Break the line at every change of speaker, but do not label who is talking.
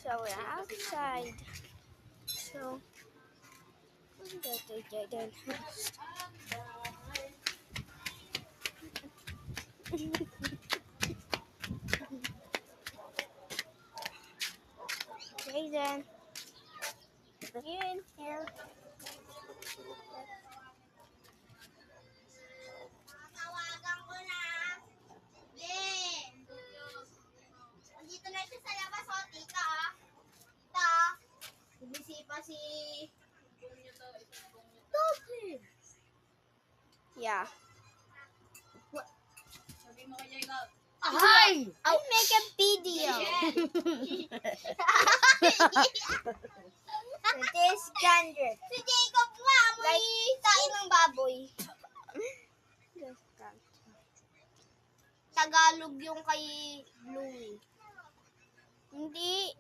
So we're outside. So we'll go to Jaden first. Jaden, you in here?
Tawagan ko na. Ben! Nandito na siya sa labas, oh, tita, ah. Tita, bumisipa si... Tosi!
Yeah.
Sabi mo kay Jacob.
Hi! I make a video. This Gandrit.
Si Jacob nga, may tain ng baboy. Tagalog yung kay Louie.
Hindi.